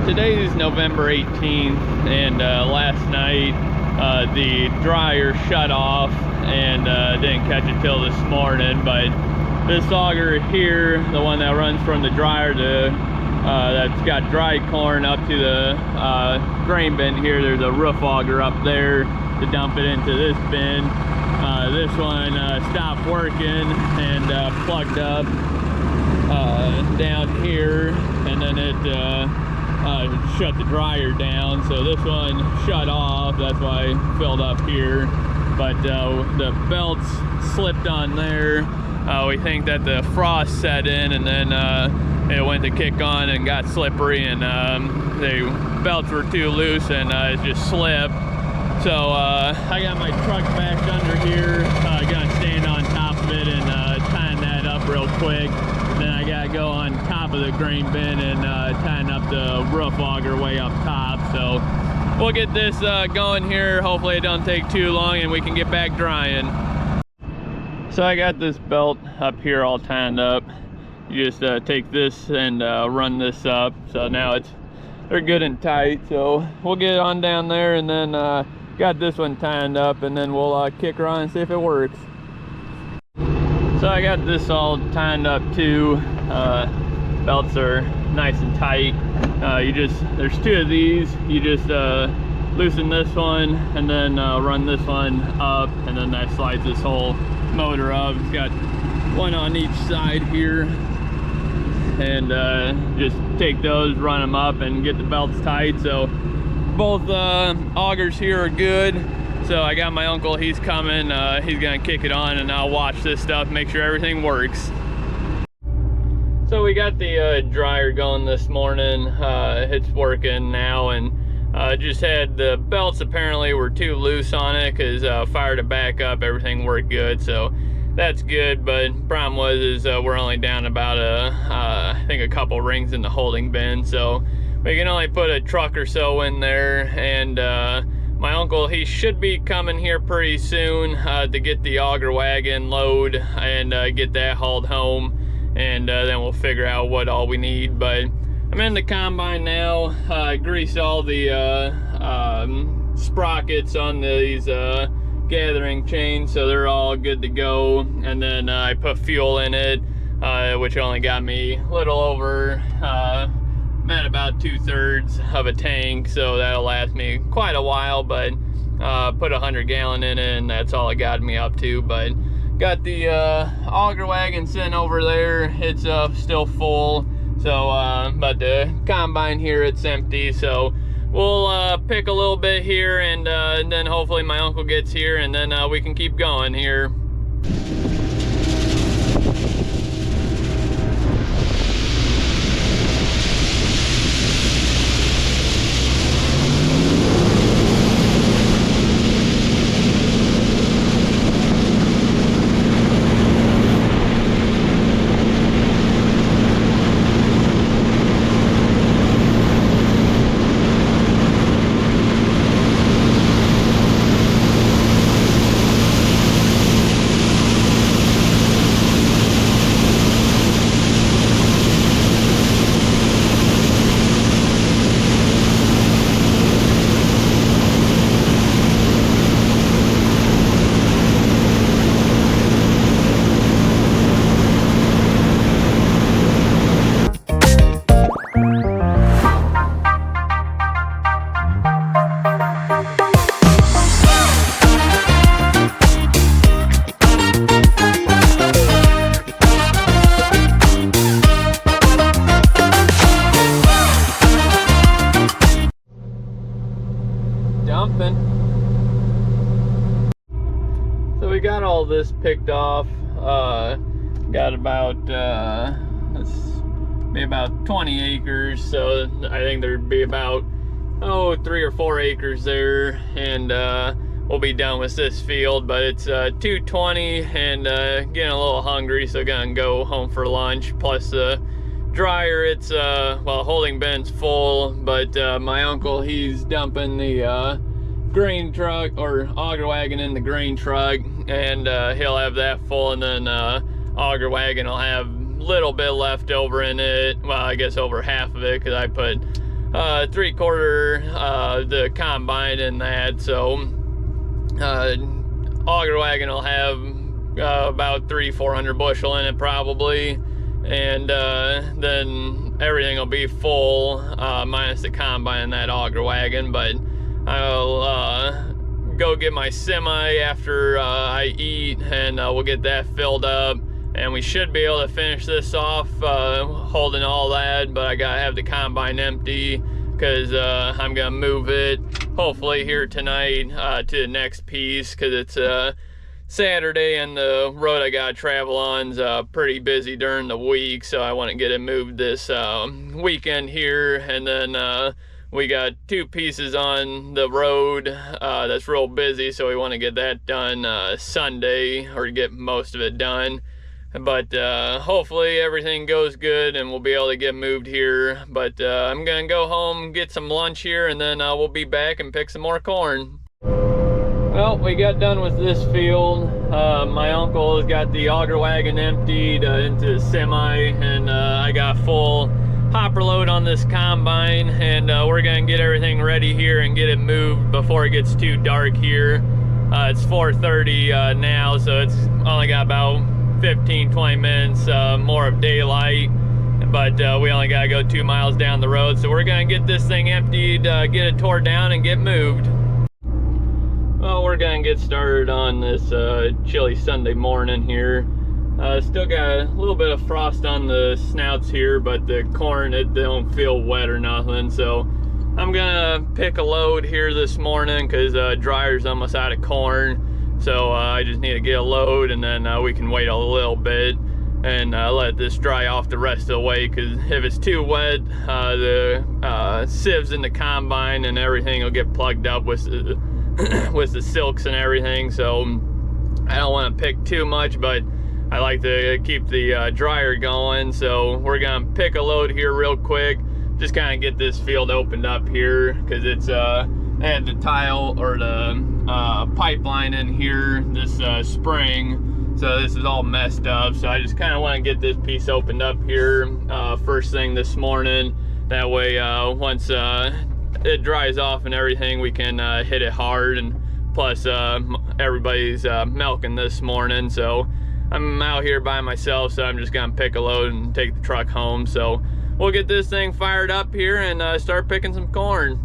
Today's November 18th, and last night the dryer shut off and didn't catch it till this morning. But this auger here, the one that runs from the dryer to that's got dried corn up to the grain bin here, there's a roof auger up there to dump it into this bin. This one stopped working and plugged up down here, and then it shut the dryer down. So this one shut off, that's why I filled up here. But the belts slipped on there. We think that the frost set in, and then it went to kick on and got slippery, and the belts were too loose and it just slipped. So I got my truck backed under here, gonna stand on top of it and tighten that up real quick. Then I gotta go on top of the grain bin and tighten up the roof auger way up top. So we'll get this going here. Hopefully it don't take too long and we can get back drying. So I got this belt up here all tightened up. You just take this and run this up. So now they're good and tight. So we'll get on down there, and then got this one tightened up, and then we'll kick her on and see if it works. So I got this all tightened up too. Belts are nice and tight. There's two of these. You just loosen this one and then run this one up, and then that slides this whole motor up. It's got one on each side here, and just take those, run them up, and get the belts tight. So both augers here are good. So I got my uncle, he's coming, he's gonna kick it on, and I'll watch this stuff, make sure everything works. So we got the dryer going this morning. It's working now, and just had the belts apparently were too loose on it, because fired it back up, everything worked good, so that's good. But problem was we're only down about I think a couple rings in the holding bin, so we can only put a truck or so in there. And my uncle, he should be coming here pretty soon to get the auger wagon load and get that hauled home, and then we'll figure out what all we need. But I'm in the combine now. I greased all the sprockets on these gathering chains, so they're all good to go. And then I put fuel in it, which only got me a little over at about 2/3 of a tank, so that'll last me quite a while. But put 100 gallon in it, and that's all it got me up to. But got the auger wagon sitting over there. It's still full. So but the combine here, it's empty. So we'll pick a little bit here, and then hopefully my uncle gets here, and then we can keep going here. So we got all this picked off. Got about about 20 acres, so I think there'd be about 3 or 4 acres there, and we'll be done with this field. But it's 2:20 and getting a little hungry, so gonna go home for lunch. Plus the dryer, it's well, holding bin's full, but my uncle, he's dumping the grain truck or auger wagon in the grain truck, and he'll have that full, and then auger wagon will have a little bit left over in it. Well, I guess over half of it, because I put 3/4 the combine in that, so auger wagon will have about 300-400 bushel in it probably, and then everything will be full minus the combine in that auger wagon. But I'll go get my semi after I eat, and we'll get that filled up, and we should be able to finish this off holding all that. But I gotta have the combine empty because I'm gonna move it hopefully here tonight to the next piece, because it's Saturday and the road I gotta travel on's pretty busy during the week, so I want to get it moved this weekend here. And then we got 2 pieces on the road that's real busy, so we want to get that done Sunday, or get most of it done. But hopefully everything goes good and we'll be able to get moved here. But I'm gonna go home, get some lunch here, and then we'll be back and pick some more corn. Well, we got done with this field. My uncle has got the auger wagon emptied into the semi, and I got full hopper load on this combine, and we're gonna get everything ready here and get it moved before it gets too dark here. It's 4:30 now, so it's only got about 15-20 minutes more of daylight, but we only gotta go 2 miles down the road, so we're gonna get this thing emptied, get it tore down, and get moved. Well, we're gonna get started on this chilly Sunday morning here. Still got a little bit of frost on the snouts here, but the corn, it don't feel wet or nothing, so I'm gonna pick a load here this morning because dryer's almost out of corn. So I just need to get a load, and then we can wait a little bit and let this dry off the rest of the way, because if it's too wet, the sieves in the combine and everything will get plugged up with the silks and everything. So I don't want to pick too much, but I like to keep the dryer going. So we're gonna pick a load here real quick, just kind of get this field opened up here, because it's had the tile or the pipeline in here this spring, so this is all messed up. So I just kind of want to get this piece opened up here first thing this morning. That way once it dries off and everything, we can hit it hard. And plus everybody's milking this morning, so I'm out here by myself, so I'm just gonna pick a load and take the truck home. So we'll get this thing fired up here and start picking some corn.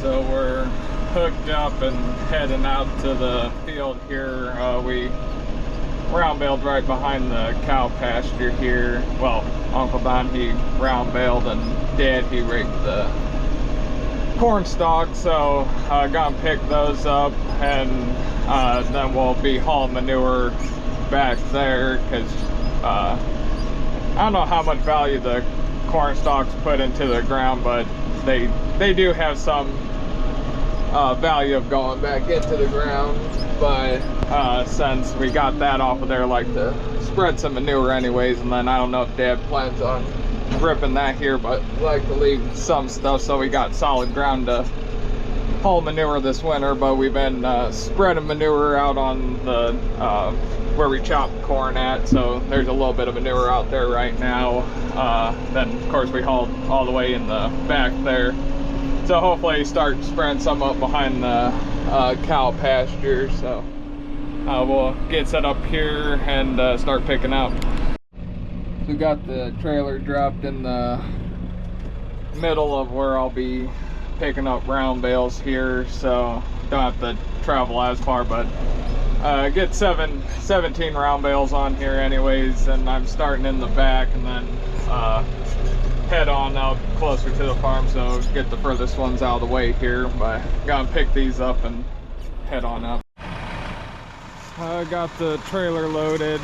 So we're hooked up and heading out to the field here. We round baled right behind the cow pasture here. Well, Uncle Don, he round baled, and Dad, he rigged the corn stalks, so gonna pick those up, and then we'll be hauling manure back there, because I don't know how much value the corn stalks put into the ground, but they do have some value of going back into the ground. But since we got that off of there, I like to spread some manure anyways, and then I don't know if Dad plans on ripping that here, but I like to leave some stuff so we got solid ground to haul manure this winter. But we've been spreading manure out on the where we chop corn at, so there's a little bit of manure out there right now. Then of course we hauled all the way in the back there, so hopefully start spreading some up behind the cow pasture. So we'll get set up here and start picking out. We got the trailer dropped in the middle of where I'll be picking up round bales here, so don't have to travel as far, but get 17 round bales on here anyways, and I'm starting in the back and then head on out closer to the farm, so get the furthest ones out of the way here. But gonna pick these up and head on up. I got the trailer loaded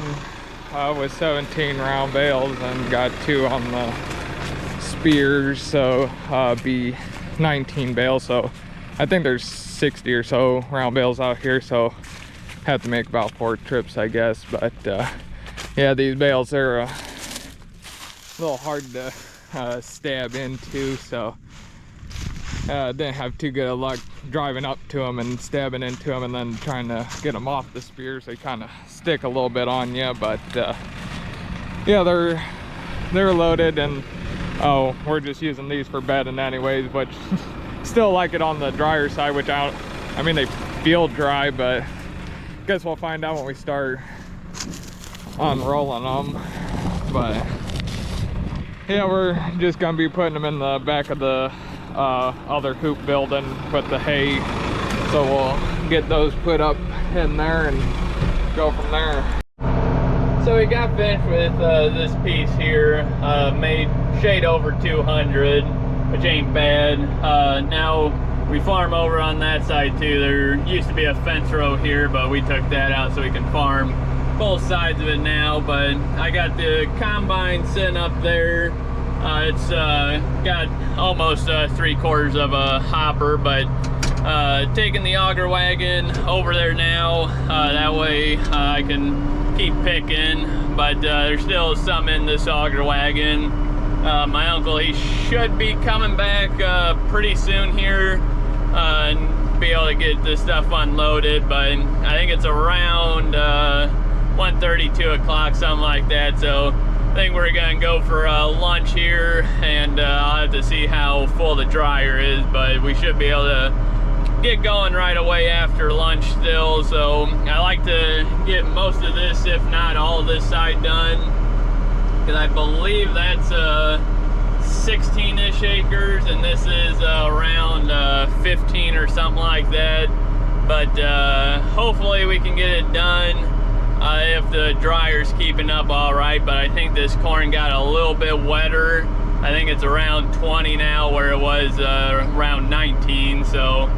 with 17 round bales and got 2 on the spears, so be 19 bales. So I think there's 60 or so round bales out here, so have to make about 4 trips, I guess. But yeah, these bales are a little hard to stab into, so didn't have too good of luck driving up to them and stabbing into them and then trying to get them off the spears. They kind of stick a little bit on you, but yeah, they're loaded, and we're just using these for bedding anyways, but still like it on the drier side, which I mean they feel dry, but guess we'll find out when we start unrolling them. But yeah, we're just gonna be putting them in the back of the other hoop building, put the hay, so we'll get those put up in there and go from there. So we got finished with this piece here, made shade over 200, which ain't bad. Now we farm over on that side too. There used to be a fence row here, but we took that out so we can farm both sides of it now. But I got the combine sitting up there. It's got almost 3/4 of a hopper, but taking the auger wagon over there now. That way I can keep picking, but there's still some in this auger wagon. My uncle, he should be coming back pretty soon here and be able to get this stuff unloaded, but I think it's around 1:30, 2 o'clock, something like that. So I think we're gonna go for lunch here, and I'll have to see how full the dryer is, but we should be able to get going right away after lunch still. So I like to get most of this, if not all of this side done, because I believe that's 16-ish acres, and this is around 15 or something like that. But hopefully we can get it done if the dryer's keeping up all right. But I think this corn got a little bit wetter. I think it's around 20 now, where it was around 19, so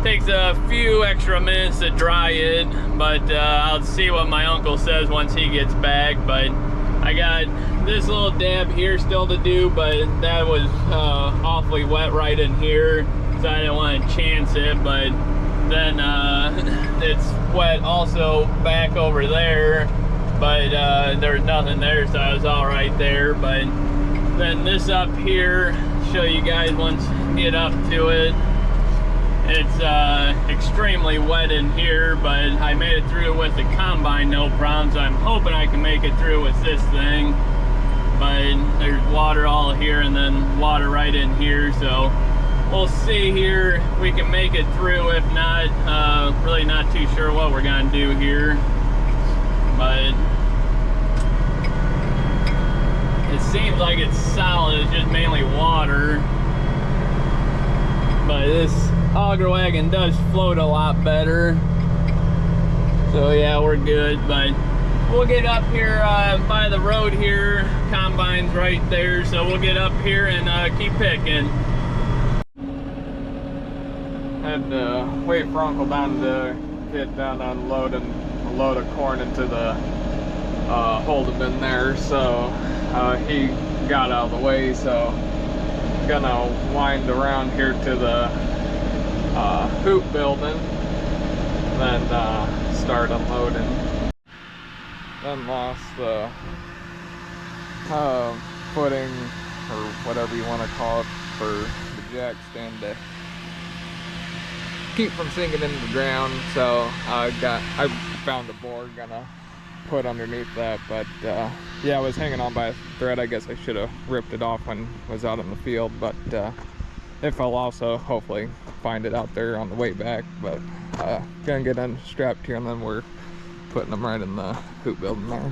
takes a few extra minutes to dry it. But I'll see what my uncle says once he gets back. But I got this little dab here still to do, but that was awfully wet right in here, so I didn't want to chance it. But then it's wet also back over there, but there was nothing there, so I was all right there. But then this up here, show you guys once you get up to it. It's extremely wet in here, but I made it through with the combine no problem, so I'm hoping I can make it through with this thing. But there's water all here and then water right in here, so we'll see here. We can make it through. If not, really not too sure what we're gonna do here. But it seems like it's solid. It's just mainly water. But this auger wagon does float a lot better, so yeah, we're good. But we'll get up here by the road here. Combine's right there, so we'll get up here and keep picking. had to wait for Uncle Don to get done unloading a load of corn into the holding bin there, so he got out of the way. So gonna wind around here to the hoop building, then start unloading. Then lost the footing, or whatever you want to call it, for the jack stand to keep from sinking into the ground. So I found a board, gonna put underneath that. But yeah, I was hanging on by a thread. I guess I should have ripped it off when I was out in the field, but if I'll also hopefully find it out there on the way back. But gonna get unstrapped here, and then we're putting them right in the hoop building there.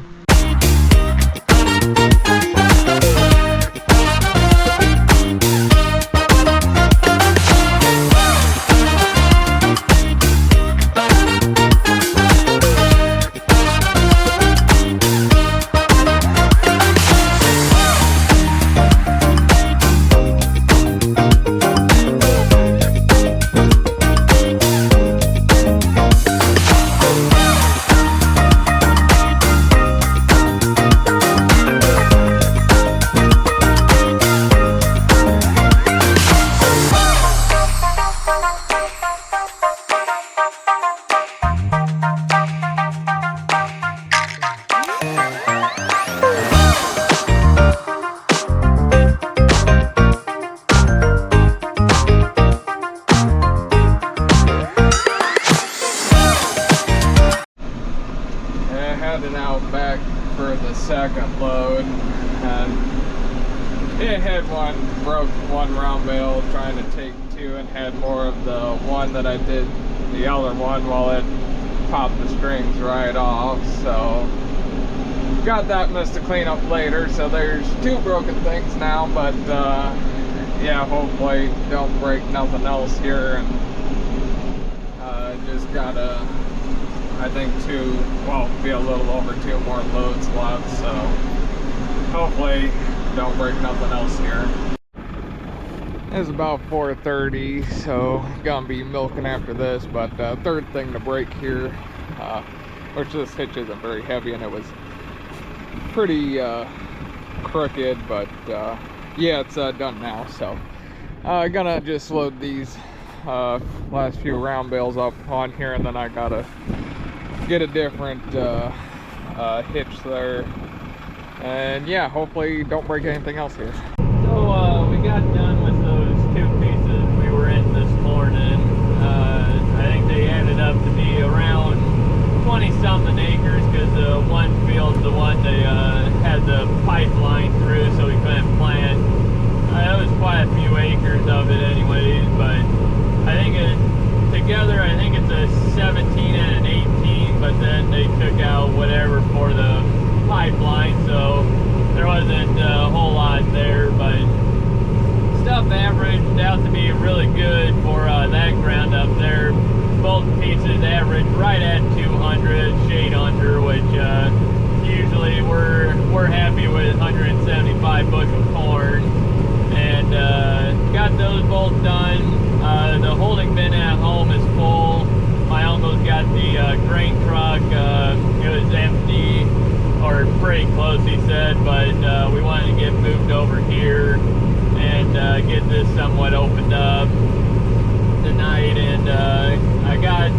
Heading out back for the second load, and it had broke one round bale trying to take two, and had more of the one that I did the other one while it popped the strings right off. So got that mess to clean up later. So there's two broken things now, but yeah, hopefully don't break nothing else here. And just gotta, I think be a little over 2 more loads left, so hopefully don't break nothing else here. It's about 4:30, so gonna be milking after this. But third thing to break here, which this hitch isn't very heavy, and it was pretty crooked, but yeah, it's done now. So gonna just load these last few round bales up on here, and then I gotta get a different hitch there, and yeah, hopefully don't break anything else here. So we got done with those 2 pieces we were in this morning. I think they ended up to be around 20-something acres, because one field's the one they had the pipeline through, so we couldn't plant. It was quite a few acres of it anyways, but I think together I think it's a 17 and an 18, but then they took out whatever for the pipeline, so there wasn't a whole lot there. But stuff averaged out to be really good for that ground up there. Both pieces averaged right at 200 shade under, which usually we're happy with 175 bushel corn. And got those both done. The holding bin at home is full. My uncle's got the grain truck. It was empty, or pretty close, he said, but we wanted to get moved over here and get this somewhat opened up tonight. And I got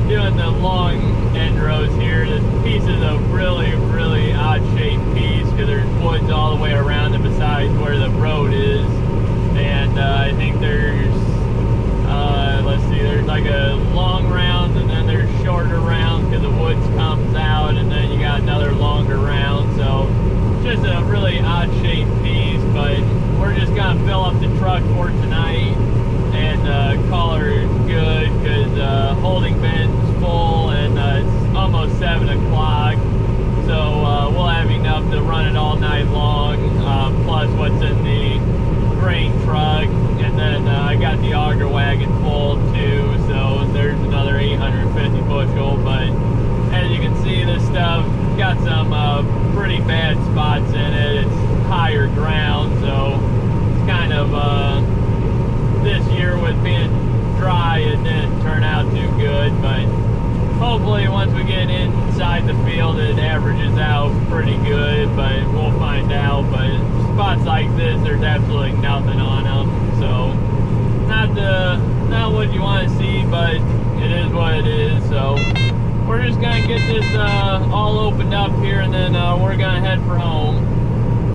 doing the long end rows here. This piece is a really odd shaped piece, because there's woods all the way around it besides where the road is. And I think there's let's see, there's like a long round, and then there's shorter rounds because the woods comes out, and then you got another longer round. So just a really odd shaped piece, but we're just gonna fill up the truck for tonight and call her good, because holding bin's full, and it's almost 7 o'clock. So we'll have enough to run it all night long, plus what's in the grain truck. And then I got the auger wagon full too, so there's another 850 bushel. But as you can see, this stuff got some pretty bad spots in it. It's higher ground, so it's kind of hopefully once we get inside the field it averages out pretty good, but we'll find out. But spots like this, there's absolutely nothing on them, so not what you want to see, but it is what it is. So we're just gonna get this all opened up here, and then we're gonna head for home.